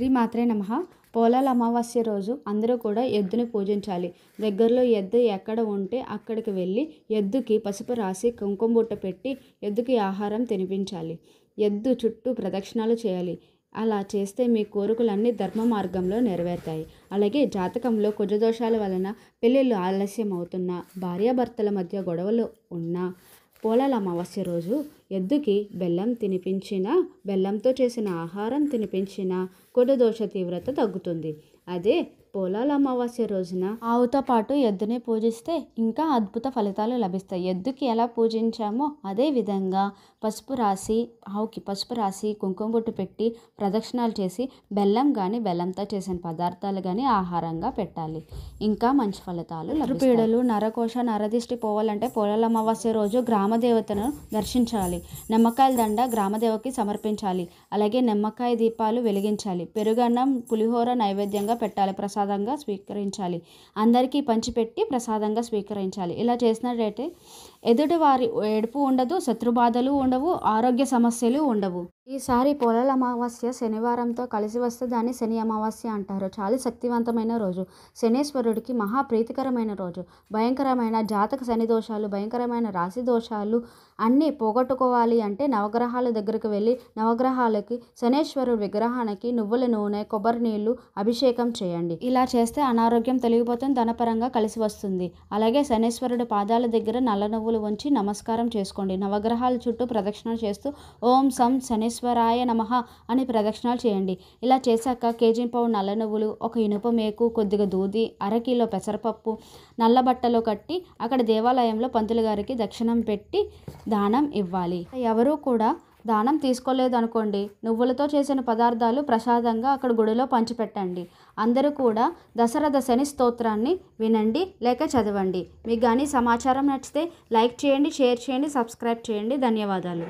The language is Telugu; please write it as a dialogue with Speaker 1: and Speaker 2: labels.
Speaker 1: శ్రీమాత్రే నమః. పోలాల అమావాస్య రోజు అందరూ కూడా ఎద్దుని పూజించాలి. దగ్గరలో ఎద్దు ఎక్కడ ఉంటే అక్కడికి వెళ్ళి ఎద్దుకి పసుపు రాసి కుంకుమ బుట్ట పెట్టి ఎద్దుకి ఆహారం తినిపించాలి. ఎద్దు చుట్టూ ప్రదక్షిణాలు చేయాలి. అలా చేస్తే మీ కోరికలన్నీ ధర్మ మార్గంలో నెరవేరుతాయి. అలాగే జాతకంలో కుజదోషాల వలన పెళ్ళిళ్ళు ఆలస్యం అవుతున్నా, భార్యాభర్తల మధ్య గొడవలు ఉన్నా, పోలాల అమావాస్య రోజు ఎద్దుకి బెల్లం తినిపించినా, బెల్లంతో చేసిన ఆహారం తినిపించినా కుజదోష తీవ్రత తగ్గుతుంది. అదే పోలాల అమావాస్య రోజున ఆవుతో పాటు ఎద్దుని పూజిస్తే ఇంకా అద్భుత ఫలితాలు లభిస్తాయి. ఎద్దుకి ఎలా పూజించామో అదే విధంగా ఆవుకి పసుపు రాసి కుంకుమ బొట్టు పెట్టి ప్రదక్షిణాలు చేసి బెల్లం కానీ బెల్లంతో చేసిన పదార్థాలు కానీ ఆహారంగా పెట్టాలి. ఇంకా మంచి ఫలితాలు లభిస్తాయి. పీడలు, నరకోశ, నరదిష్టి పోవాలంటే పోలాల అమావాస్య రోజు గ్రామదేవతను దర్శించాలి. నిమ్మకాయల దండ గ్రామదేవకి సమర్పించాలి. అలాగే నిమ్మకాయ దీపాలు వెలిగించాలి. పెరుగన్నం, పులిహోర నైవేద్యంగా పెట్టాలి. ప్రసాదంగా స్వీకరించాలి. అందరికీ పంచిపెట్టి ప్రసాదంగా స్వీకరించాలి. ఇలా చేసినట్లయితే ఎదుటి వారి ఏడుపు ఉండదు, శత్రుబాధలు ఉండవు, ఆరోగ్య సమస్యలు ఉండవు. ఈసారి పోలాల అమావాస్య శనివారంతో కలిసి వస్తే దాన్ని శని అమావాస్య అంటారు. చాలా శక్తివంతమైన రోజు, శనేశ్వరుడికి మహా ప్రీతికరమైన రోజు. భయంకరమైన జాతక శని దోషాలు, భయంకరమైన రాశి దోషాలు అన్నీ పోగొట్టుకోవాలి అంటే నవగ్రహాల దగ్గరకు వెళ్ళి నవగ్రహాలకి శనేశ్వరుడి విగ్రహానికి నువ్వుల నూనె, కొబ్బరి నీళ్లు అభిషేకం చేయండి. ఇలా చేస్తే అనారోగ్యం తొలగిపోతుంది, ధనపరంగా కలిసి వస్తుంది. అలాగే శనేశ్వరుడి పాదాల దగ్గర నల్ల నువ్వులు ఉంచి నమస్కారం చేసుకోండి. నవగ్రహాల చుట్టూ ప్రదక్షిణ చేస్తూ ఓం సం శనేశ్వరాయ నమః అని ప్రదక్షిణాలు చేయండి. ఇలా చేశాక కేజీ పావు నల్ల నువ్వులు, ఒక ఇనుప మేకు, కొద్దిగా దూది, అరకిలో పెసరపప్పు నల్ల బట్టలో కట్టి అక్కడ దేవాలయంలో పంతులు గారికి దక్షిణం పెట్టి దానం ఇవ్వాలి. ఎవరూ కూడా దానం తీసుకోలేదు అనుకోండి, నువ్వులతో చేసిన పదార్థాలు ప్రసాదంగా అక్కడ గుడిలో పంచిపెట్టండి. అందరూ కూడా దశరథ శని స్తోత్రాన్ని వినండి లేక చదవండి. మీకు కానీ సమాచారం నచ్చితే లైక్ చేయండి, షేర్ చేయండి, సబ్స్క్రైబ్ చేయండి. ధన్యవాదాలు.